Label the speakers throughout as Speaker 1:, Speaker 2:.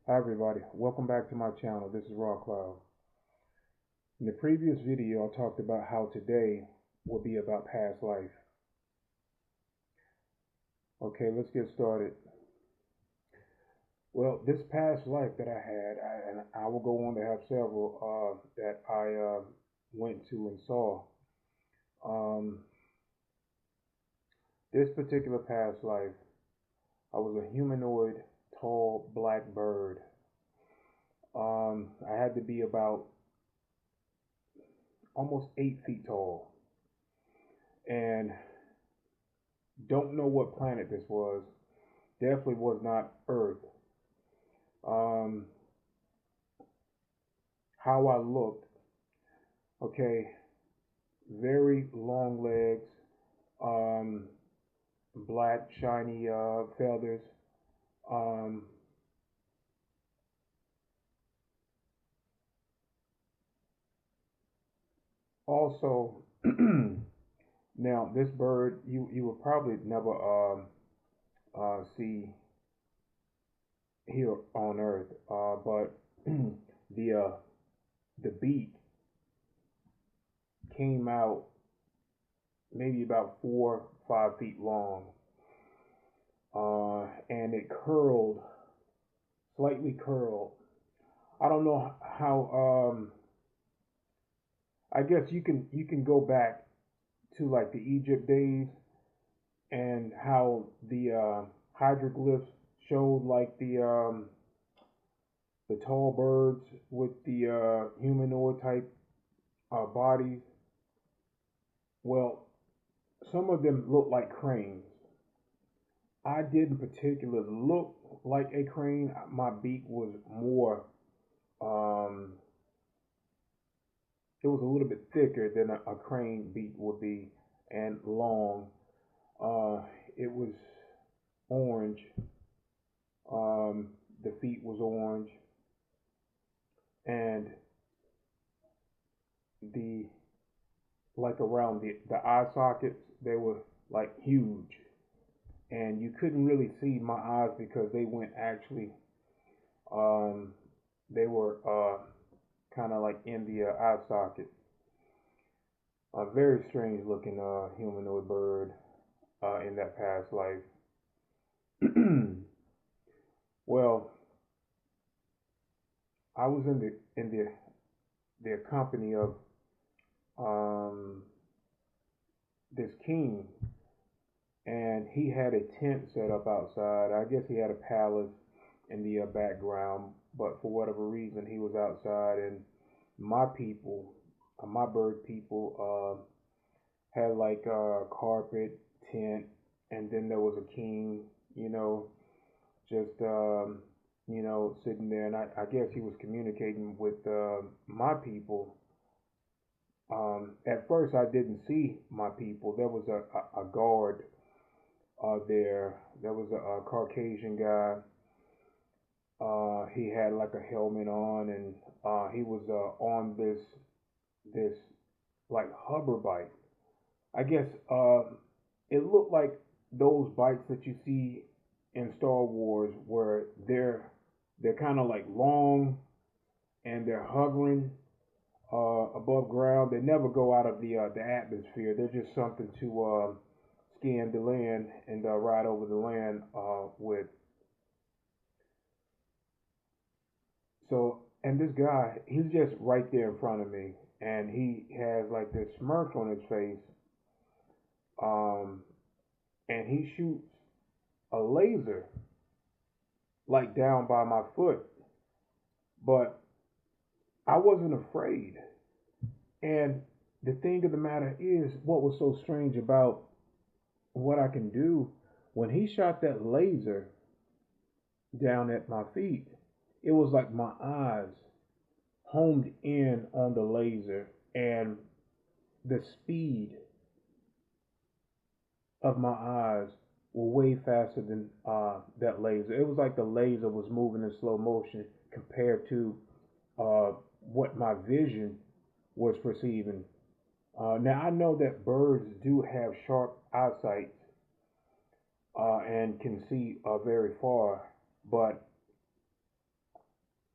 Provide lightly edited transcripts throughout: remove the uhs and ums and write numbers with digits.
Speaker 1: Hi everybody, welcome back to my channel. This is Raw Cloud. In the previous video, I talked about how today will be about past life. Okay, let's get started. Well, this past life that I had, and I will go on to have several that I went to and saw. Um, this particular past life, I was a humanoid, tall black bird. I had to be about almost 8 feet tall, and don't know what planet this was. Definitely was not Earth. Um, how I looked, okay, very long legs, um, black shiny feathers. Um, also, now this bird you will probably never see here on Earth, but the the beak came out maybe about 4 5 feet long, and it curled, slightly curled. I don't know how. I guess you can go back to like the Egypt days and how the hieroglyphs showed like the tall birds with the humanoid type bodies. Well, some of them look like cranes. I didn't particularly look like a crane. My beak was more, um, it was a little bit thicker than a crane beak would be, and long. Uh, it was orange. Um, the feet was orange, and the like around the eye sockets, they were like huge, and you couldn't really see my eyes because they went actually, um, they were kind of like in the eye socket. A very strange looking humanoid bird in that past life. Well, I was in the company of um, this king, and he had a tent set up outside. I guess he had a palace in the background, but for whatever reason, he was outside, and my people, my bird people, had like a carpet tent, and then there was a king, you know, just sitting there, and I guess he was communicating with my people. At first, I didn't see my people. There was a guard there. There was a Caucasian guy. He had like a helmet on, and he was on this like hover bike. I guess it looked like those bikes that you see in Star Wars, where they're kind of like long and they're hovering above ground. They never go out of the atmosphere. They're just something to scan the land and ride over the land with. So, and this guy, he's just right there in front of me, and he has like this smirk on his face, um, and he shoots a laser like down by my foot, but I wasn't afraid. And the thing of the matter is, what was so strange about what I can do when he shot that laser down at my feet, it was like my eyes homed in on the laser, and the speed of my eyes were way faster than that laser. It was like the laser was moving in slow motion compared to what my vision was perceiving. Now I know that birds do have sharp eyesight and can see very far, but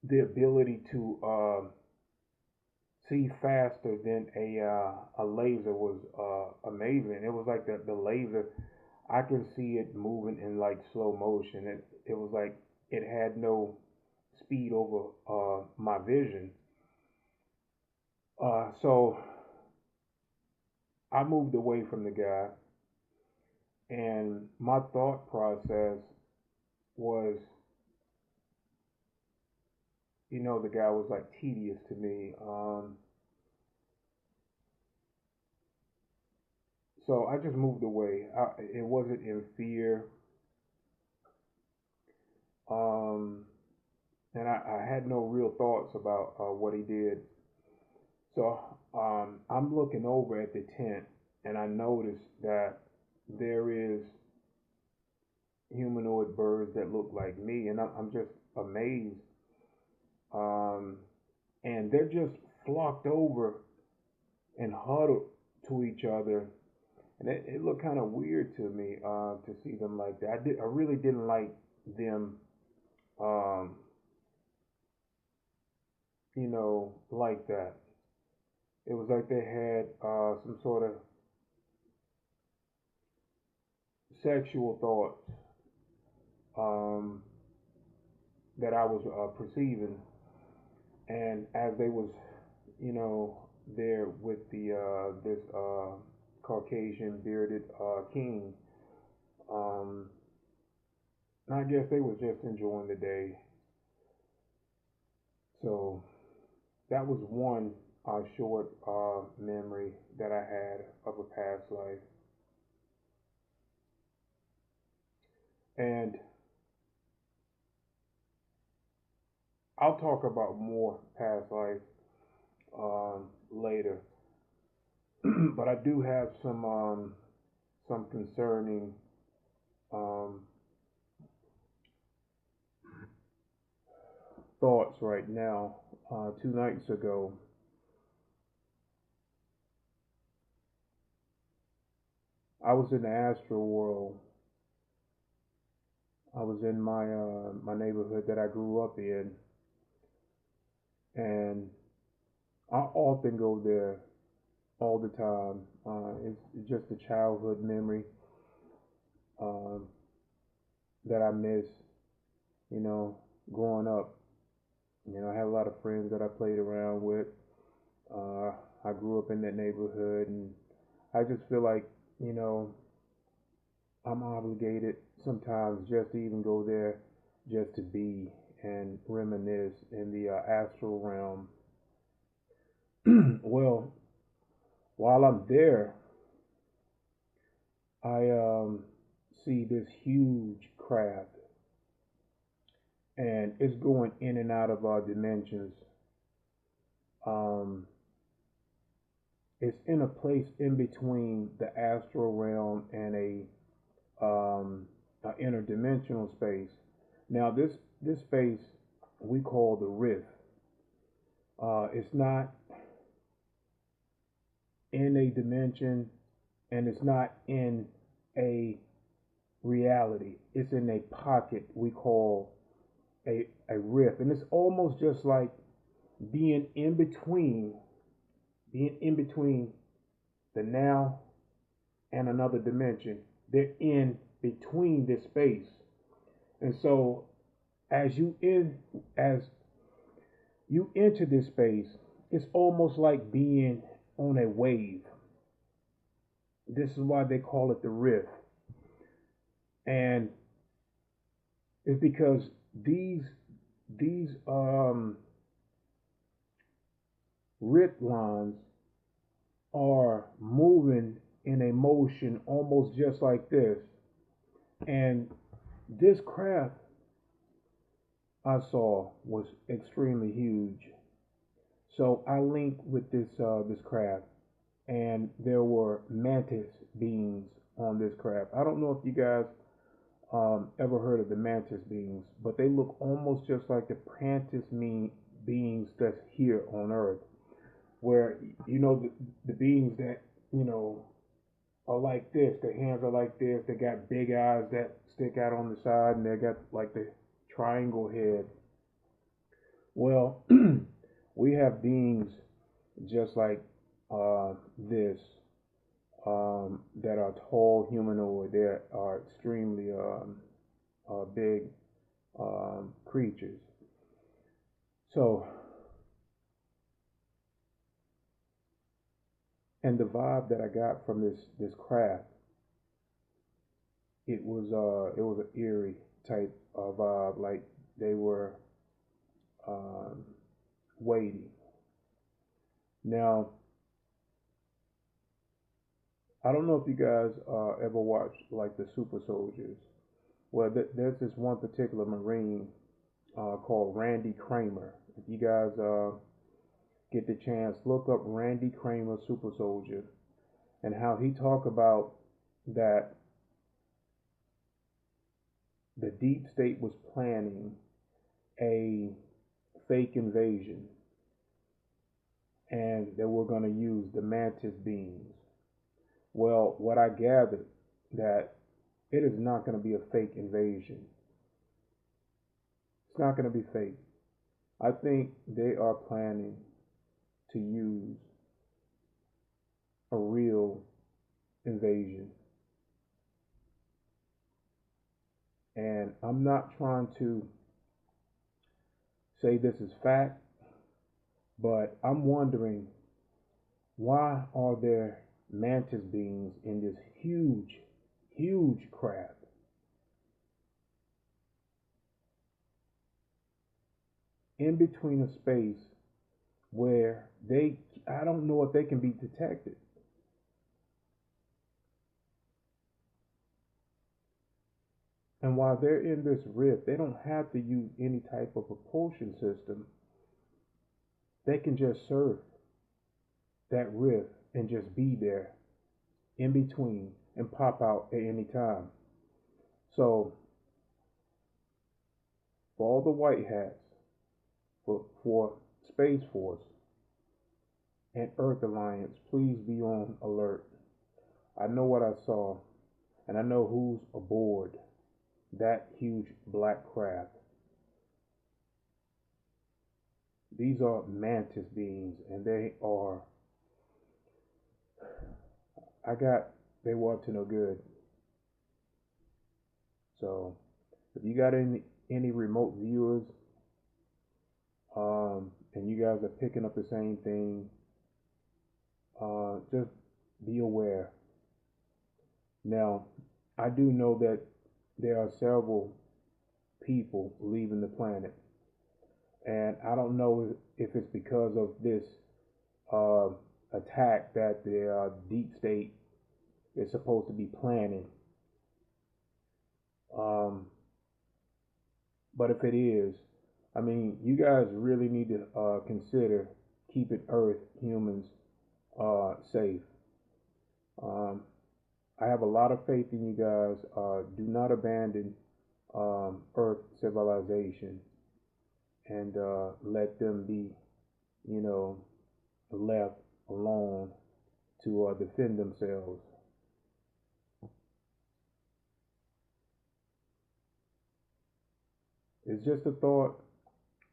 Speaker 1: the ability to see faster than a laser was amazing. It was like the laser, I can see it moving in like slow motion. It was like it had no speed over my vision. So I moved away from the guy, and my thought process was, the guy was like tedious to me. So I just moved away. It wasn't in fear, um, and I had no real thoughts about what he did. So I'm looking over at the tent, and I noticed that there is humanoid birds that look like me, and I'm just amazed. Um, and they're just flocked over and huddled to each other, and it looked kind of weird to me to see them like that. I really didn't like them, um, like that. It was like they had some sort of sexual thoughts um, that I was perceiving, and as they was, you know, there with the this Caucasian bearded king, um, I guess they was just enjoying the day. So that was one short memory that I had of a past life, and I'll talk about more past life later. But I do have some concerning um, thoughts right now. 2 nights ago, I was in the astral world. I was in my neighborhood that I grew up in, and I often go there all the time. It's just a childhood memory um, that I miss. You know, growing up. I had a lot of friends that I played around with. Uh, I grew up in that neighborhood, and I just feel like you know I'm obligated sometimes just to even go there, just to be and reminisce in the astral realm. Well, while I'm there, I see this huge craft, and it's going in and out of our dimensions. Um, it's in a place in between the astral realm and a interdimensional space. Now, this space we call the rift. It's not in a dimension, and it's not in a reality. It's in a pocket we call a rift, and it's almost just like being in between, being in between the now and another dimension. They're in between this space, and so as you in as you enter this space, it's almost like being on a wave. This is why they call it the rift, and it's because these rift lines are moving in a motion almost just like this, and this craft I saw was extremely huge. So I linked with this craft, and there were mantis beings on this craft. I don't know if you guys ever heard of the mantis beings, but they look almost just like the beings that's here on Earth, where the beings that you know are like this. Their hands are like this. They got big eyes that stick out on the side, and they got like the triangle head. Well, we have beings just like this that are tall humanoid. They are extremely big creatures. So, and the vibe that I got from this craft, it was an eerie type of vibe, like they were um, waiting. Now, I don't know if you guys ever watched like the Super Soldiers. Well, there's this one particular Marine called Randy Kramer. If you guys get the chance, look up Randy Kramer Super Soldier and how he talked about that the deep state was planning a fake invasion and they were going to use the Mantis beings. Well, what I gathered that it is not going to be a fake invasion. It's not going to be fake. I think they are planning to use a real invasion. And I'm not trying to say this is fact, but I'm wondering why are there mantis beings in this huge, huge craft in between a space where I don't know if they can be detected. And while they're in this rift, they don't have to use any type of propulsion system. They can just surf that rift and just be there in between and pop out at any time. So, for all the white hats, for Space Force and Earth Alliance, please be on alert. I know what I saw, and I know who's aboard that huge black craft. These are mantis beings, and I got, they were up to no good. So, if you got any remote viewers, and you guys are picking up the same thing, just be aware. Now, I do know that there are several people leaving the planet, and I don't know if it's because of this uh, attack that the deep state is supposed to be planning. Um, but if it is, I mean, you guys really need to consider keeping Earth humans safe. Um, I have a lot of faith in you guys. Do not abandon Earth civilization and let them be, you know, left alone to defend themselves. It's just a thought.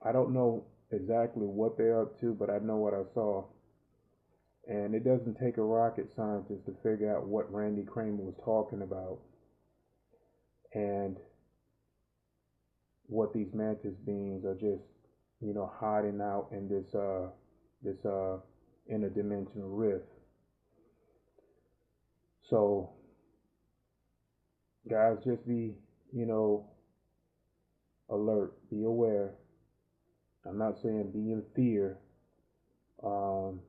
Speaker 1: I don't know exactly what they're up to, but I know what I saw. And it doesn't take a rocket scientist to figure out what Randy Kramer was talking about and what these mantis beings are just, you know, hiding out in this interdimensional rift. So guys, just be, you know, alert, be aware. I'm not saying be in fear, um,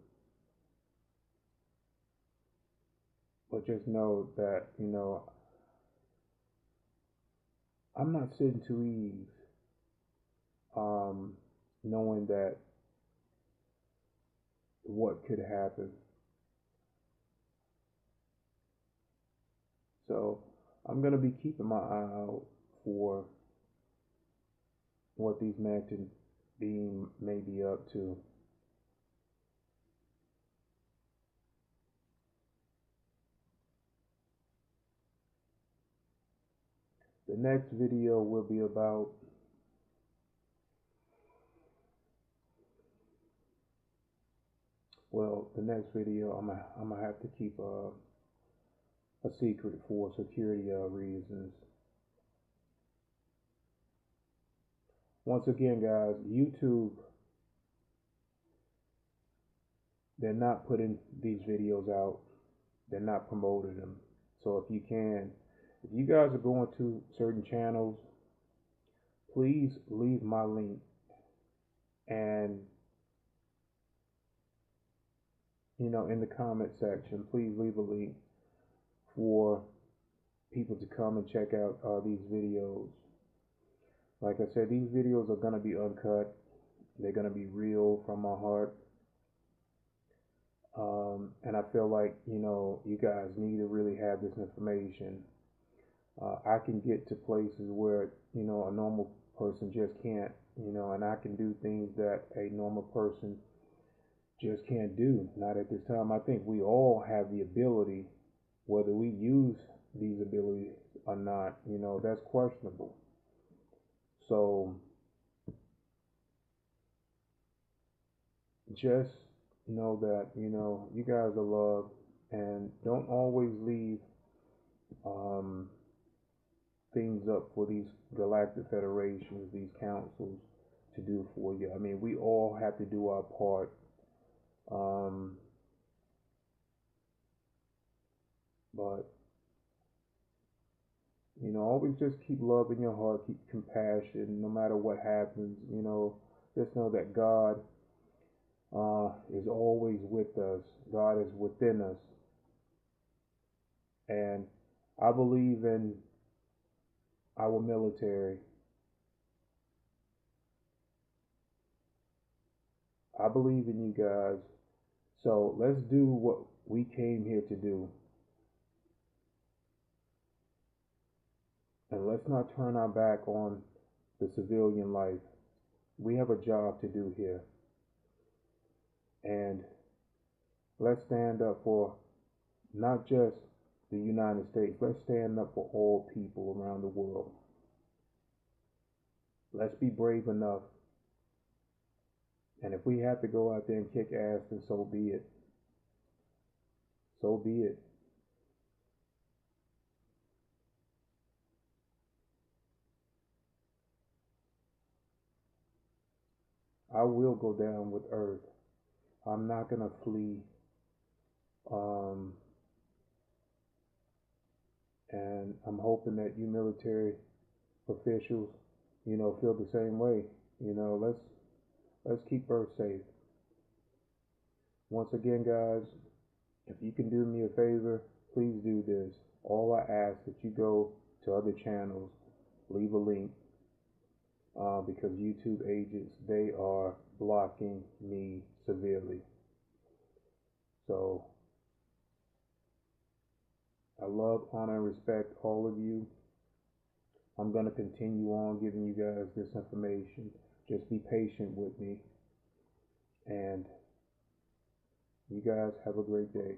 Speaker 1: but just know that, you know, I'm not sitting too ease, um, knowing that what could happen. So I'm gonna be keeping my eye out for what these mantis beings may be up to. The next video will be about Well, the next video I'm gonna have to keep a secret for security reasons. Once again, guys, YouTube, they're not putting these videos out. They're not promoting them. So if you guys are going to certain channels, please leave my link, and in the comment section, please leave a link for people to come and check out these videos. Like I said, these videos are going to be uncut. They're going to be real from my heart. And I feel like, you guys need to really have this information. I can get to places where, a normal person just can't, and I can do things that a normal person just can't do. Not at this time. I think we all have the ability, whether we use these abilities or not, that's questionable. So just know that, you guys are loved, and don't always leave things up for these galactic federations, these councils to do for you. I mean, we all have to do our part. But always just keep love in your heart, keep compassion, no matter what happens. Just know that God is always with us. God is within us, and I believe in our military. I believe in you guys. So let's do what we came here to do. And let's not turn our back on the civilian life. We have a job to do here. And let's stand up for not just the United States. Let's stand up for all people around the world. Let's be brave enough. And if we have to go out there and kick ass, then so be it. So be it. I will go down with Earth. I'm not going to flee. And I'm hoping that you military officials, feel the same way. Let's keep Earth safe. Once again, guys, if you can do me a favor, please do this. All I ask that you go to other channels, leave a link, because YouTube agents, they are blocking me severely. So I love, honor, and respect all of you. I'm going to continue on giving you guys this information. Just be patient with me. And you guys have a great day.